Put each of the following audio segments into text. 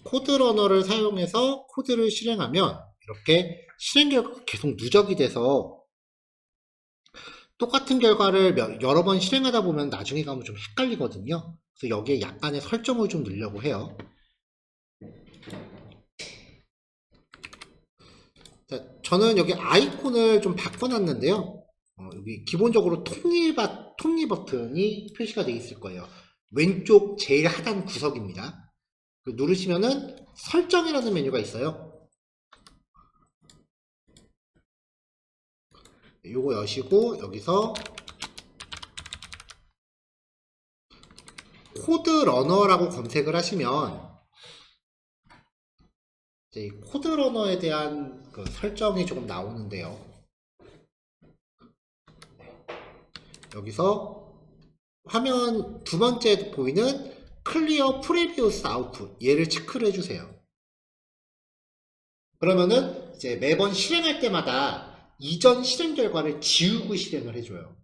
코드러너를 사용해서 코드를 실행하면 이렇게 실행 결과가 계속 누적이 돼서 똑같은 결과를 여러 번 실행하다 보면 나중에 가면 좀 헷갈리거든요. 그래서 여기에 약간의 설정을 좀 넣으려고 해요. 자, 저는 여기 아이콘을 좀 바꿔놨는데요. 여기 기본적으로 톱니 버튼이 표시가 되어 있을 거예요. 왼쪽 제일 하단 구석입니다. 누르시면은 설정이라는 메뉴가 있어요. 요거 여시고 여기서 코드 러너라고 검색을 하시면 이제 코드 러너에 대한 그 설정이 조금 나오는데요. 여기서 화면 두 번째 보이는 클리어 프리비우스 아웃풋 얘를 체크를 해주세요. 그러면은 이제 매번 실행할 때마다 이전 실행 결과를 지우고 실행을 해줘요.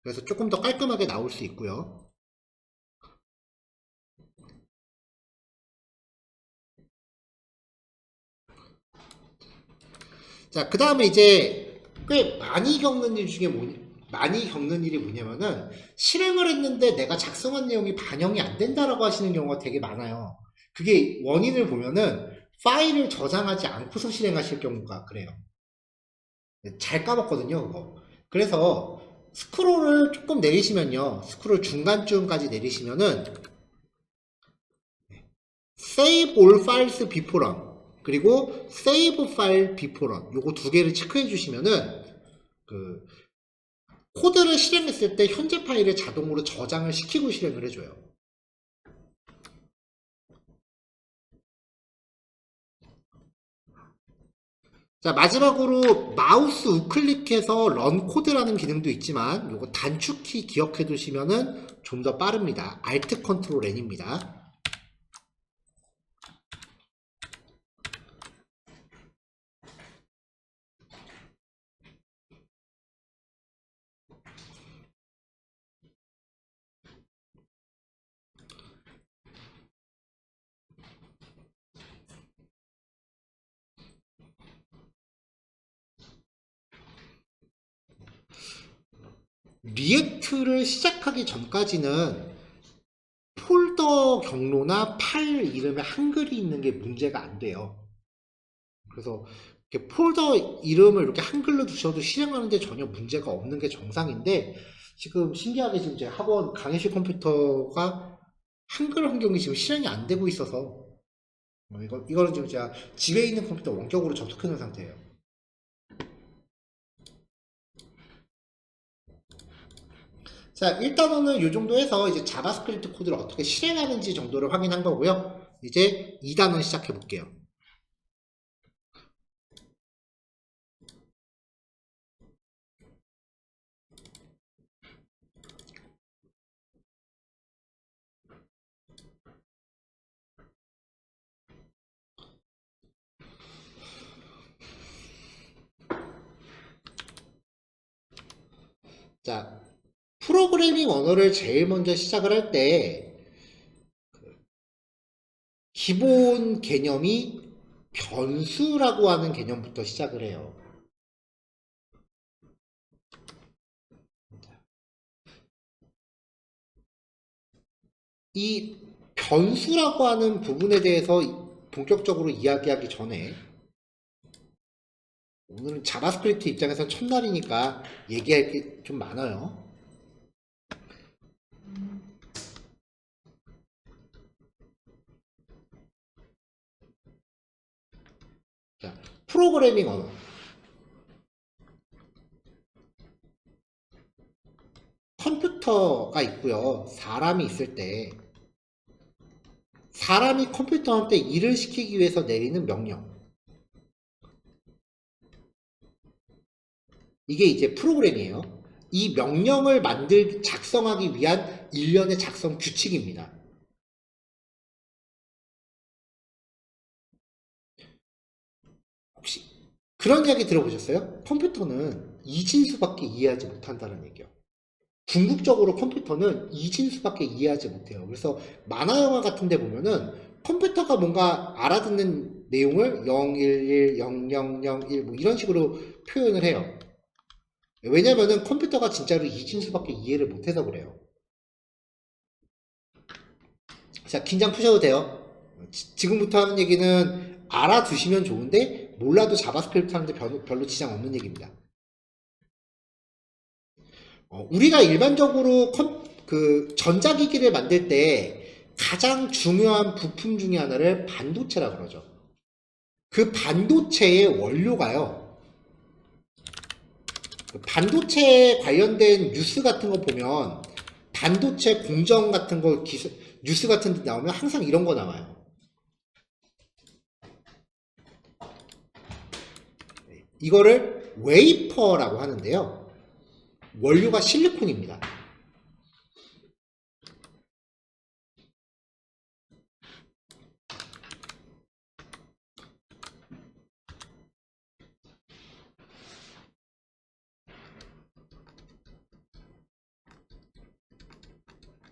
그래서 조금 더 깔끔하게 나올 수 있고요. 자, 그 다음에 이제 꽤 많이 겪는 일 중에 많이 겪는 일이 뭐냐면은 실행을 했는데 내가 작성한 내용이 반영이 안 된다라고 하시는 경우가 되게 많아요. 그게 원인을 보면은 파일을 저장하지 않고서 실행하실 경우가 그래요. 잘 까먹거든요, 그거. 그래서 스크롤을 조금 내리시면요. 스크롤 중간쯤까지 내리시면은 Save all files before run 그리고 Save file before run 요거 두 개를 체크해 주시면은 그 코드를 실행했을 때 현재 파일을 자동으로 저장을 시키고 실행을 해줘요. 자, 마지막으로 마우스 우클릭해서 런 코드라는 기능도 있지만 요거 단축키 기억해 두시면은 좀 더 빠릅니다. Alt Ctrl N입니다. 리액트를 시작하기 전까지는 폴더 경로나 파일 이름에 한글이 있는 게 문제가 안 돼요. 그래서 이렇게 폴더 이름을 이렇게 한글로 두셔도 실행하는데 전혀 문제가 없는 게 정상인데 지금 신기하게 지금 제 학원 강의실 컴퓨터가 한글 환경이 지금 실행이 안 되고 있어서 이거는 지금 제가 집에 있는 컴퓨터 원격으로 접속해 놓은 상태예요. 자, 일단은 이 정도 해서 이제 자바스크립트 코드를 어떻게 실행하는지 정도를 확인한 거고요. 이제 2단원 시작해 볼게요. 자, 프로그래밍 언어를 제일 먼저 시작을 할 때 기본 개념이 변수라고 하는 개념부터 시작을 해요. 이 변수라고 하는 부분에 대해서 본격적으로 이야기하기 전에 오늘은 자바스크립트 입장에서 첫날이니까 얘기할 게 좀 많아요. 자, 프로그래밍 언어. 컴퓨터가 있고요. 사람이 있을 때 사람이 컴퓨터한테 일을 시키기 위해서 내리는 명령. 이게 이제 프로그램이에요. 이 명령을 작성하기 위한 일련의 작성 규칙입니다. 혹시 그런 이야기 들어보셨어요? 컴퓨터는 이진수밖에 이해하지 못한다는 얘기요. 궁극적으로 컴퓨터는 이진수밖에 이해하지 못해요. 그래서 만화 영화 같은 데 보면은 컴퓨터가 뭔가 알아듣는 내용을 011, 0001 뭐 이런 식으로 표현을 해요. 왜냐면은 컴퓨터가 진짜로 이진수밖에 이해를 못해서 그래요. 자, 긴장 푸셔도 돼요. 지금부터 하는 얘기는 알아두시면 좋은데 몰라도 자바스크립트 하는데 별로 지장 없는 얘기입니다. 우리가 일반적으로 그 전자기기를 만들 때 가장 중요한 부품 중에 하나를 반도체라 그러죠. 그 반도체의 원료가요. 그 반도체 관련된 뉴스 같은 거 보면 반도체 공정 같은 거 뉴스 같은 데 나오면 항상 이런 거 나와요. 이거를 웨이퍼라고 하는데요. 원료가 실리콘입니다.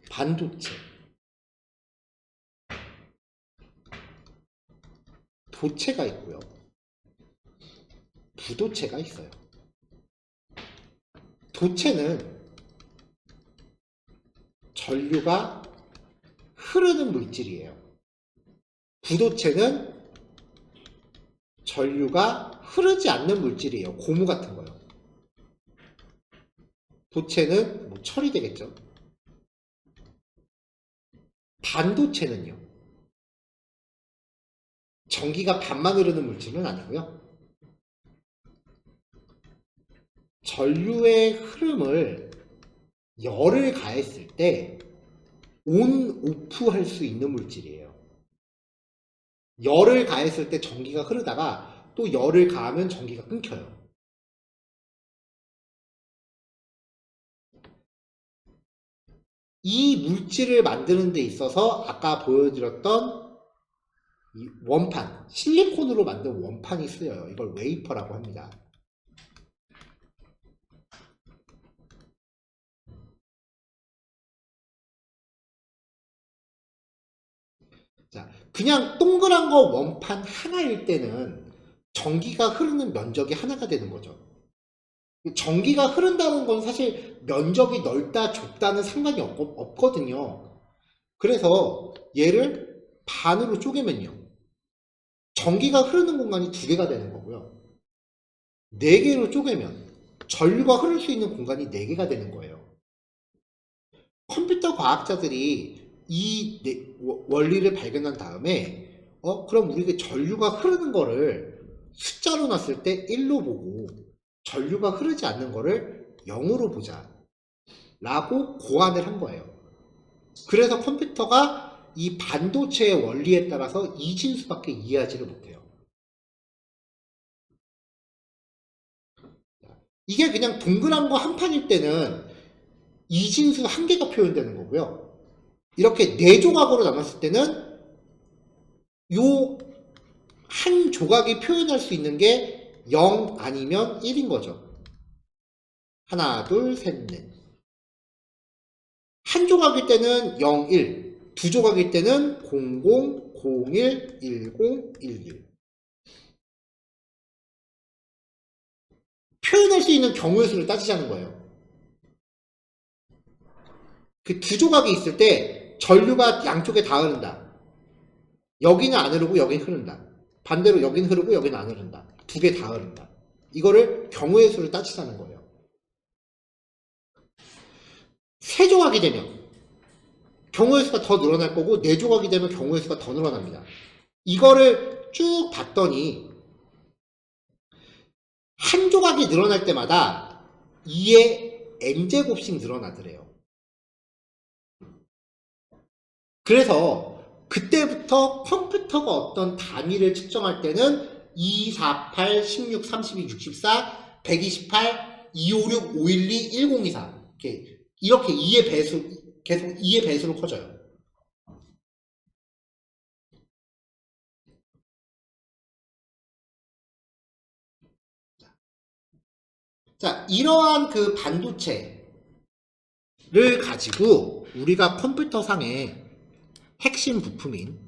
반도체. 도체가 있고요. 부도체가 있어요. 도체는 전류가 흐르는 물질이에요. 부도체는 전류가 흐르지 않는 물질이에요. 고무 같은 거요. 도체는 뭐 철이 되겠죠. 반도체는요. 전기가 반만 흐르는 물질은 아니고요. 전류의 흐름을 열을 가했을 때 온, 오프 할 수 있는 물질이에요. 열을 가했을 때 전기가 흐르다가 또 열을 가하면 전기가 끊겨요. 이 물질을 만드는 데 있어서 아까 보여드렸던 이 원판, 실리콘으로 만든 원판이 쓰여요. 이걸 웨이퍼라고 합니다. 자, 그냥 동그란 거 원판 하나일 때는 전기가 흐르는 면적이 하나가 되는 거죠. 전기가 흐른다는 건 사실 면적이 넓다 좁다는 상관이 없거든요. 그래서 얘를 반으로 쪼개면요. 전기가 흐르는 공간이 2개가 되는 거고요. 4개로 쪼개면 전류가 흐를 수 있는 공간이 4개가 되는 거예요. 컴퓨터 과학자들이 이 원리를 발견한 다음에 그럼 우리가 전류가 흐르는 거를 숫자로 놨을 때 1로 보고 전류가 흐르지 않는 거를 0으로 보자 라고 고안을 한 거예요. 그래서 컴퓨터가 이 반도체의 원리에 따라서 이진수밖에 이해하지를 못해요. 이게 그냥 동그란 거 한 판일 때는 이진수 1개가 표현되는 거고요. 이렇게 4조각으로 나눴을 때는 요 한 조각이 표현할 수 있는 게 0 아니면 1인 거죠. 하나, 둘, 셋, 넷. 한 조각일 때는 0, 1. 2조각일 때는 00, 01, 10, 11. 표현할 수 있는 경우의 수를 따지자는 거예요. 그 2조각이 있을 때 전류가 양쪽에 다 흐른다. 여기는 안 흐르고 여기는 흐른다. 반대로 여기는 흐르고 여기는 안 흐른다. 2개 다 흐른다. 이거를 경우의 수를 따지자는 거예요. 3조각이 되면 경우의 수가 더 늘어날 거고 4조각이 되면 경우의 수가 더 늘어납니다. 이거를 쭉 봤더니 한 조각이 늘어날 때마다 2의 n제곱씩 늘어나더래요. 그래서 그때부터 컴퓨터가 어떤 단위를 측정할 때는 2, 4, 8, 16, 32, 64, 128, 256, 512, 1024 이렇게 2의 배수, 계속 2의 배수로 커져요. 자, 이러한 그 반도체를 가지고 우리가 컴퓨터 상의 핵심 부품인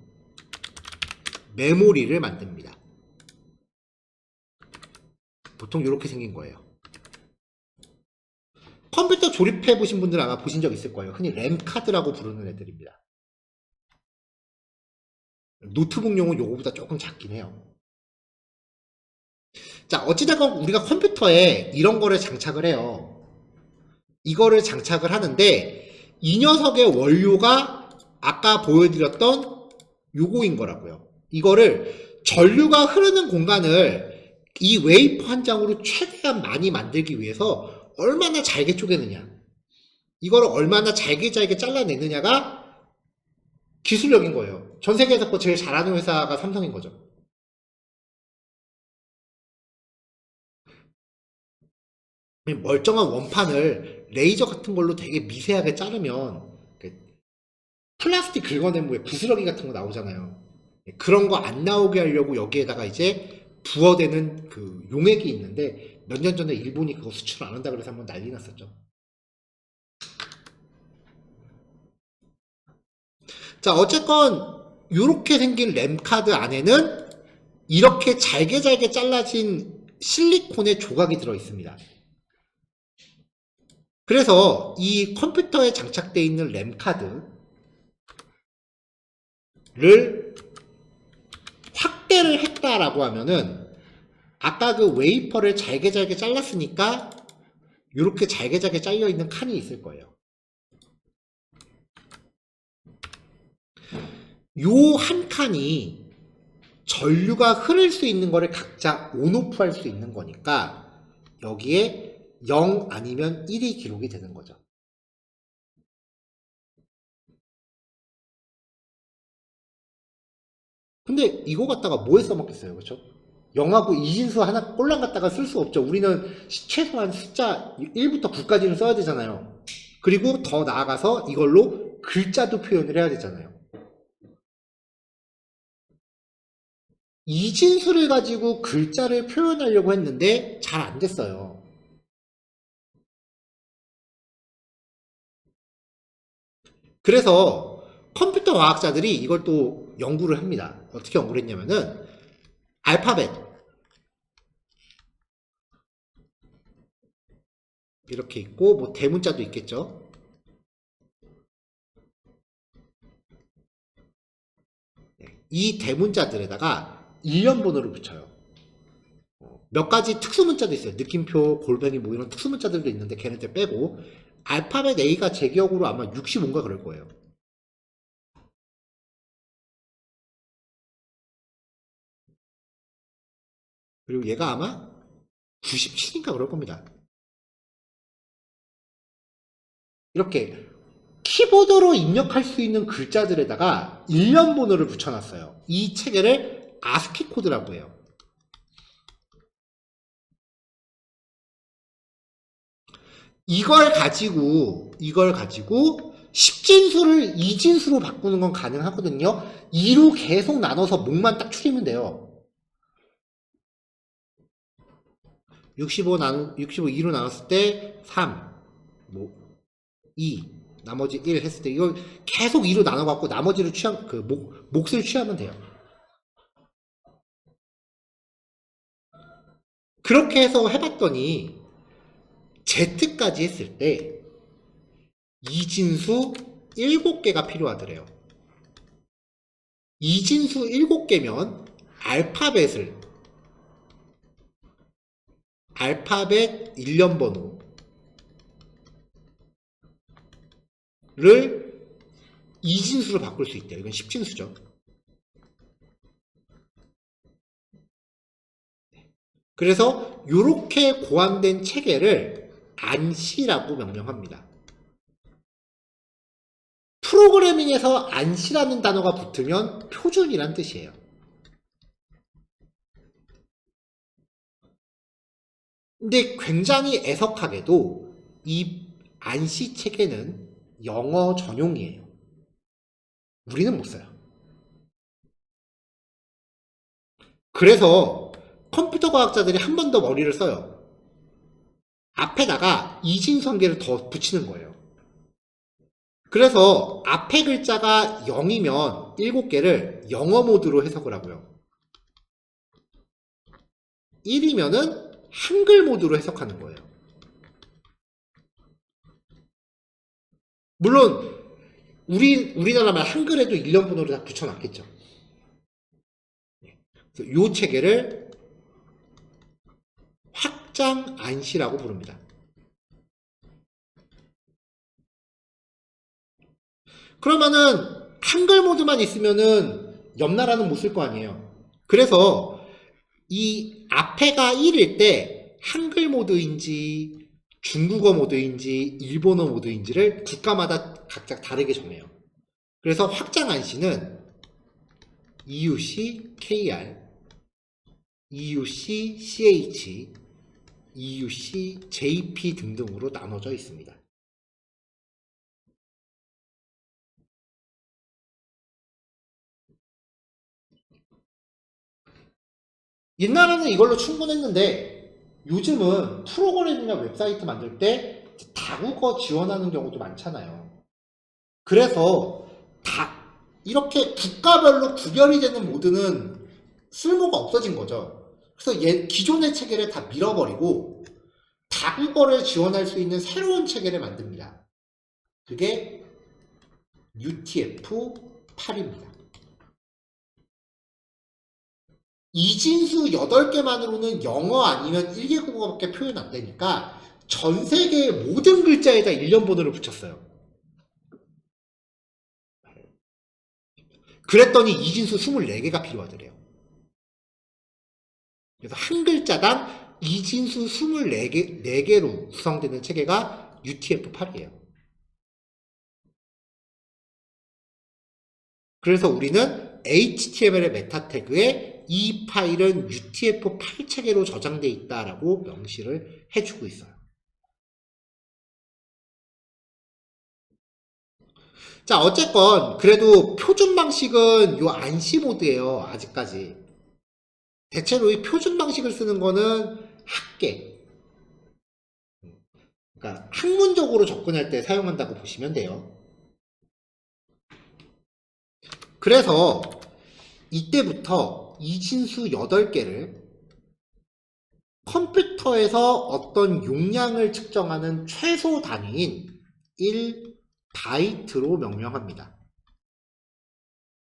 메모리를 만듭니다. 보통 이렇게 생긴 거예요. 컴퓨터 조립해 보신 분들 아마 보신 적 있을 거예요. 흔히 램카드라고 부르는 애들입니다. 노트북용은 요거보다 조금 작긴 해요. 자, 어찌됐건 우리가 컴퓨터에 이런 거를 장착을 해요. 이거를 장착을 하는데 이 녀석의 원료가 아까 보여드렸던 요거인 거라고요. 이거를 전류가 흐르는 공간을 이 웨이퍼 한 장으로 최대한 많이 만들기 위해서 얼마나 잘게 쪼개느냐, 이거를 얼마나 잘게 잘라내느냐가 기술력인 거예요. 전 세계에서 제일 잘하는 회사가 삼성인 거죠. 멀쩡한 원판을 레이저 같은 걸로 되게 미세하게 자르면 플라스틱 긁어내면 왜 부스러기 같은 거 나오잖아요. 그런 거 안 나오게 하려고 여기에다가 이제 부어대는 그 용액이 있는데 몇 년 전에 일본이 그거 수출 안 한다 그래서 한번 난리 났었죠. 자, 어쨌건 이렇게 생긴 램카드 안에는 이렇게 잘게 잘라진 실리콘의 조각이 들어 있습니다. 그래서 이 컴퓨터에 장착되어 있는 램카드를 확대를 했다라고 하면은 아까 그 웨이퍼를 잘게 잘랐으니까 이렇게 잘게 잘려 있는 칸이 있을 거예요. 요 한 칸이 전류가 흐를 수 있는 거를 각자 온오프 할 수 있는 거니까 여기에 0 아니면 1이 기록이 되는 거죠. 근데 이거 갖다가 뭐에 써먹겠어요, 그렇죠? 0하고 이진수 하나 꼴랑 갖다가 쓸 수 없죠. 우리는 최소한 숫자 1부터 9까지는 써야 되잖아요. 그리고 더 나아가서 이걸로 글자도 표현을 해야 되잖아요. 이진수를 가지고 글자를 표현하려고 했는데 잘 안 됐어요. 그래서 컴퓨터 과학자들이 이걸 또 연구를 합니다. 어떻게 연구를 했냐면은 알파벳 이렇게 있고 뭐 대문자도 있겠죠. 이 대문자들에다가 일련번호를 붙여요. 몇 가지 특수문자도 있어요. 느낌표, 골뱅이 뭐 이런 특수문자들도 있는데 걔네들 빼고 알파벳 A가 제 기억으로 아마 65인가 그럴 거예요. 그리고 얘가 아마 97인가 그럴 겁니다. 이렇게 키보드로 입력할 수 있는 글자들에다가 일련 번호를 붙여놨어요. 이 체계를 아스키 코드라고 해요. 이걸 가지고 10진수를 2진수로 바꾸는 건 가능하거든요. 2로 계속 나눠서 목만 딱 추리면 돼요. 65 2로 나눴을 때 3, 뭐 2, 나머지 1 했을 때 이걸 계속 2로 나눠갖고 나머지를 몫을 취하면 돼요. 그렇게 해서 해봤더니 Z까지 했을 때 이진수 7개가 필요하더래요. 이진수 7개면 알파벳 일련번호를 이진수로 바꿀 수 있대요. 이건 10진수죠. 그래서 이렇게 고안된 체계를 안시라고 명명합니다. 프로그래밍에서 안시라는 단어가 붙으면 표준이란 뜻이에요. 근데 굉장히 애석하게도 이 안시 체계는 영어 전용이에요. 우리는 못 써요. 그래서 컴퓨터 과학자들이 한 번 더 머리를 써요. 앞에다가 이진수 한 개를 더 붙이는 거예요. 그래서 앞에 글자가 0이면 7개를 영어 모드로 해석을 하고요. 1이면은 한글 모드로 해석하는 거예요. 물론 우리나라 말 한글에도 일련 번호를 다 붙여놨겠죠. 그래서 이 체계를 확장 안시라고 부릅니다. 그러면은 한글 모드만 있으면은 옆 나라는 못 쓸 거 아니에요. 그래서 이 앞에가 1일 때 한글 모드인지 중국어 모드인지 일본어 모드인지를 국가마다 각자 다르게 정해요. 그래서 확장 안시는 EUC KR, EUC CH, EUC JP 등등으로 나눠져 있습니다. 옛날에는 이걸로 충분했는데 요즘은 프로그램이나 웹사이트 만들 때 다국어 지원하는 경우도 많잖아요. 그래서 이렇게 국가별로 구별이 되는 모드는 쓸모가 없어진 거죠. 그래서 기존의 체계를 다 밀어버리고 다국어를 지원할 수 있는 새로운 체계를 만듭니다. 그게 UTF-8입니다. 이진수 8개만으로는 영어 아니면 1개 국어밖에 표현 안 되니까 전 세계의 모든 글자에다 일련 번호를 붙였어요. 그랬더니 이진수 24개가 필요하더래요. 그래서 한 글자당 이진수 24개로 구성되는 체계가 UTF-8이에요. 그래서 우리는 HTML의 메타 태그에 이 파일은 UTF-8 체계로 저장되어 있다라고 명시를 해주고 있어요. 자, 어쨌건 그래도 표준 방식은 요 안시 모드예요. 아직까지. 대체로 이 표준 방식을 쓰는 거는 학계, 그러니까 학문적으로 접근할 때 사용한다고 보시면 돼요. 그래서 이때부터 이진수 8개를 컴퓨터에서 어떤 용량을 측정하는 최소 단위인 1바이트로 명명합니다.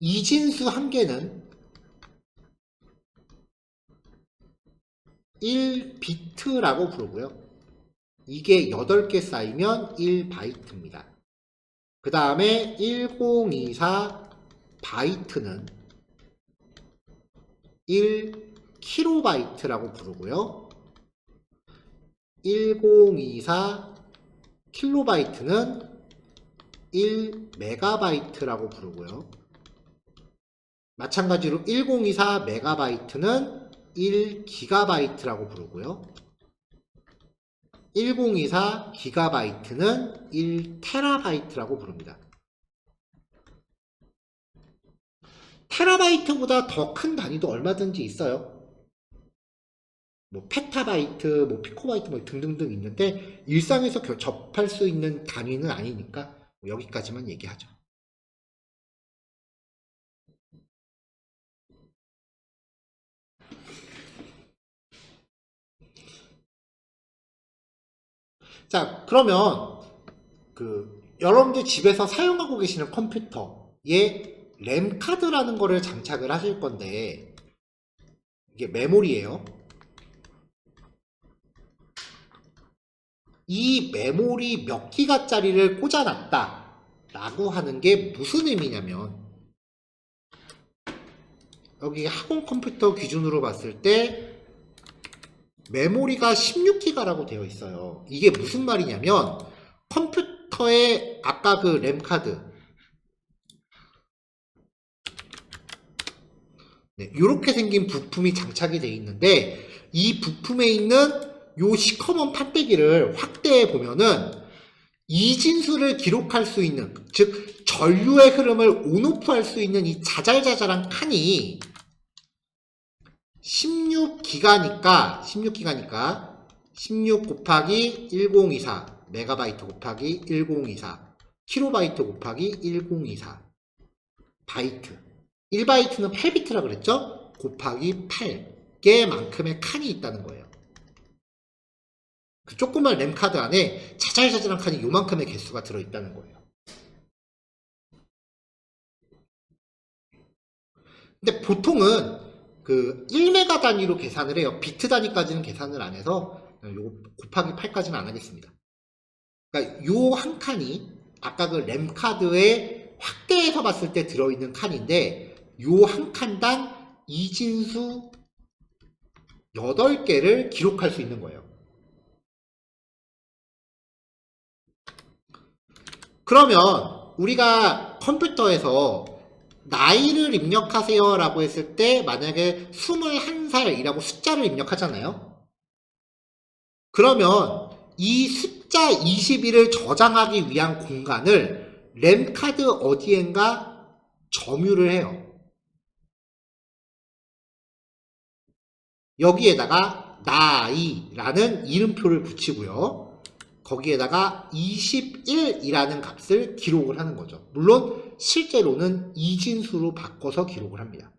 이진수 1개는 1비트라고 부르고요. 이게 8개 쌓이면 1바이트입니다. 그 다음에 1024 바이트는 1kB라고 부르고요. 1024 킬로바이트는 1메가바이트라고 부르고요. 마찬가지로 1024 메가바이트는 1기가바이트라고 부르고요. 1024 기가바이트는 1테라바이트라고 부릅니다. 테라바이트보다 더 큰 단위도 얼마든지 있어요. 뭐 페타바이트, 뭐 피코바이트 뭐 등등등 있는데 일상에서 접할 수 있는 단위는 아니니까 여기까지만 얘기하죠. 자, 그러면 여러분들 집에서 사용하고 계시는 컴퓨터에 램카드라는 거를 장착을 하실 건데 이게 메모리예요. 이 메모리 몇 기가짜리를 꽂아놨다 라고 하는 게 무슨 의미냐면 여기 학원 컴퓨터 기준으로 봤을 때 메모리가 16기가라고 되어 있어요. 이게 무슨 말이냐면 컴퓨터에 아까 그 램카드 이렇게 생긴 부품이 장착이 되어 있는데 이 부품에 있는 요 시커먼 판때기를 확대해 보면은 이진수를 기록할 수 있는, 즉 전류의 흐름을 온오프 할 수 있는 이 자잘자잘한 칸이 16기가니까 16 곱하기 1024 메가바이트 곱하기 1024 킬로바이트 곱하기 1024 바이트. 1바이트는 8비트라 그랬죠? 곱하기 8개만큼의 칸이 있다는 거예요. 그 조그만 램카드 안에 자잘자잘한 칸이 요만큼의 개수가 들어있다는 거예요. 근데 보통은 그 1메가 단위로 계산을 해요. 비트 단위까지는 계산을 안 해서 요 곱하기 8까지는 안 하겠습니다. 그러니까 요 한 칸이 아까 그 램카드에 확대해서 봤을 때 들어있는 칸인데 요 한 칸당 이진수 8개를 기록할 수 있는 거예요. 그러면 우리가 컴퓨터에서 나이를 입력하세요 라고 했을 때 만약에 21살이라고 숫자를 입력하잖아요. 그러면 이 숫자 21을 저장하기 위한 공간을 램카드 어디엔가 점유를 해요. 여기에다가 나이라는 이름표를 붙이고요. 거기에다가 21이라는 값을 기록을 하는 거죠. 물론 실제로는 이진수로 바꿔서 기록을 합니다.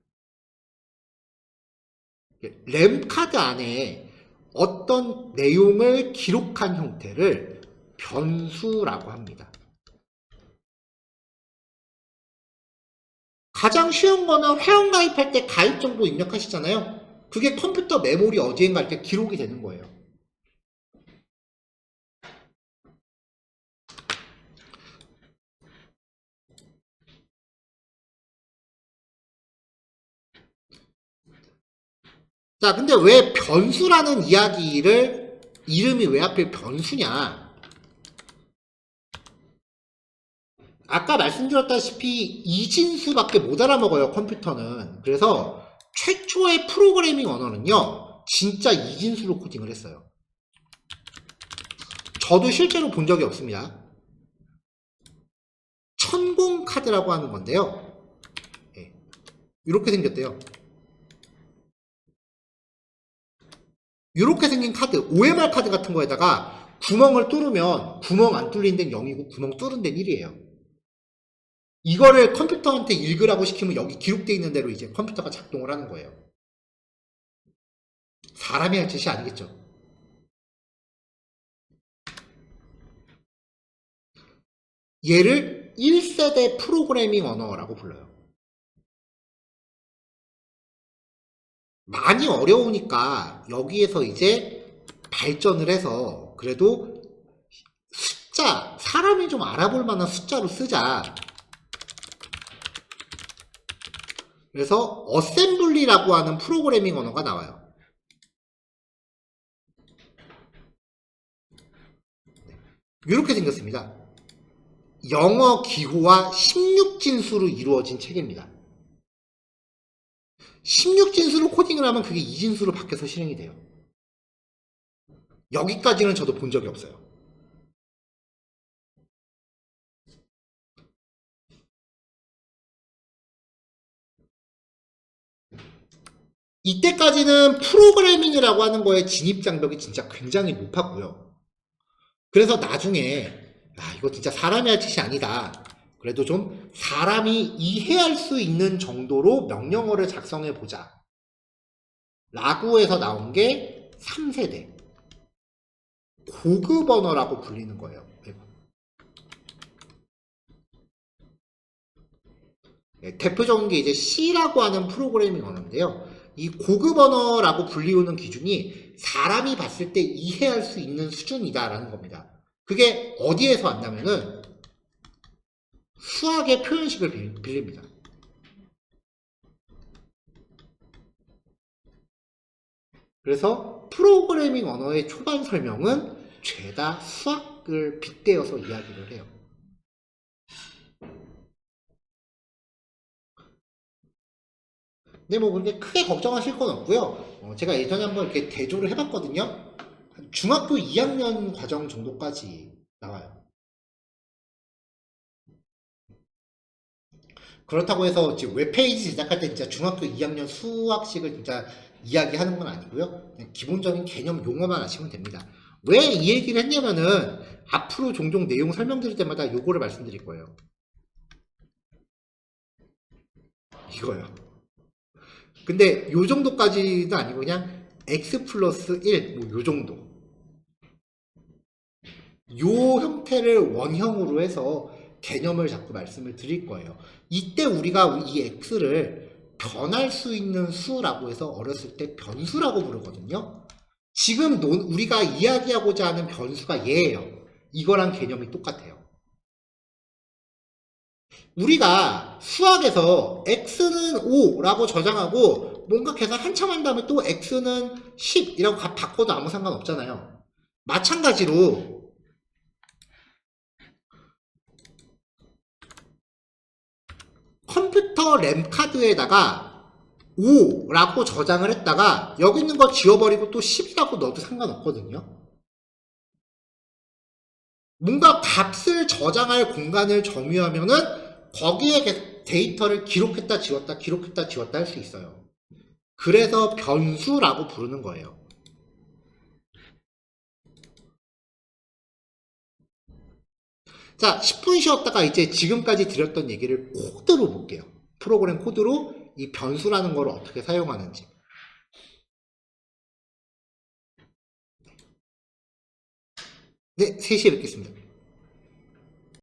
램카드 안에 어떤 내용을 기록한 형태를 변수라고 합니다. 가장 쉬운 거는 회원가입할 때 가입 정보 입력하시잖아요. 그게 컴퓨터 메모리 어디엔가 이렇게 기록이 되는 거예요. 자, 근데 왜 변수라는 이야기를 이름이 왜 하필 변수냐? 아까 말씀드렸다시피 이진수밖에 못 알아먹어요, 컴퓨터는. 그래서 최초의 프로그래밍 언어는요, 진짜 이진수로 코딩을 했어요. 저도 실제로 본 적이 없습니다. 천공카드라고 하는 건데요. 네. 이렇게 생겼대요. 이렇게 생긴 카드, OMR 카드 같은 거에다가 구멍을 뚫으면 구멍 안 뚫린 데는 0이고 구멍 뚫은 데는 1이에요. 이거를 컴퓨터한테 읽으라고 시키면 여기 기록되어 있는 대로 이제 컴퓨터가 작동을 하는 거예요. 사람이 할 짓이 아니겠죠. 얘를 1세대 프로그래밍 언어라고 불러요. 많이 어려우니까 여기에서 이제 발전을 해서 그래도 숫자, 사람이 좀 알아볼 만한 숫자로 쓰자. 그래서 어셈블리라고 하는 프로그래밍 언어가 나와요. 이렇게 생겼습니다. 영어 기호와 16진수로 이루어진 체계입니다. 16진수로 코딩을 하면 그게 2진수로 바뀌어서 실행이 돼요. 여기까지는 저도 본 적이 없어요. 이때까지는 프로그래밍이라고 하는 거에 진입장벽이 진짜 굉장히 높았고요. 그래서 나중에 이거 진짜 사람이 할 짓이 아니다. 그래도 좀 사람이 이해할 수 있는 정도로 명령어를 작성해 보자 라고 해서 나온 게 3세대 고급 언어라고 불리는 거예요. 대표적인 게 이제 C라고 하는 프로그래밍 언어인데요. 이 고급 언어라고 불리우는 기준이 사람이 봤을 때 이해할 수 있는 수준이다라는 겁니다. 그게 어디에서 왔냐면은 수학의 표현식을 빌립니다. 그래서 프로그래밍 언어의 초반 설명은 죄다 수학을 빗대어서 이야기를 해요. 근데 뭐 그렇게 크게 걱정하실 건 없고요. 제가 예전에 한번 이렇게 대조를 해봤거든요. 중학교 2학년 과정 정도까지 나와요. 그렇다고 해서 지금 웹페이지 제작할 때 진짜 중학교 2학년 수학식을 진짜 이야기하는 건 아니고요. 그냥 기본적인 개념 용어만 아시면 됩니다. 왜 이 얘기를 했냐면은 앞으로 종종 내용 설명드릴 때마다 요거를 말씀드릴 거예요. 이거요. 근데 요 정도까지도 아니고 그냥 x 플러스 1, 뭐 요 정도. 요 형태를 원형으로 해서 개념을 자꾸 말씀을 드릴 거예요. 이때 우리가 이 x를 변할 수 있는 수라고 해서 어렸을 때 변수라고 부르거든요. 지금 우리가 이야기하고자 하는 변수가 얘예요. 이거랑 개념이 똑같아요. 우리가 수학에서 x는 5라고 저장하고 뭔가 계산 한참 한 다음에 또 x는 10이라고 바꿔도 아무 상관없잖아요. 마찬가지로 컴퓨터 램 카드에다가 5라고 저장을 했다가 여기 있는 거 지워버리고 또 10이라고 넣어도 상관없거든요. 뭔가 값을 저장할 공간을 점유하면은 거기에 데이터를 기록했다 지웠다 기록했다 지웠다 할 수 있어요. 그래서 변수라고 부르는 거예요. 자, 10분 쉬었다가 이제 지금까지 드렸던 얘기를 코드로 볼게요. 프로그램 코드로 이 변수라는 걸 어떻게 사용하는지. 네, 3시에 뵙겠습니다.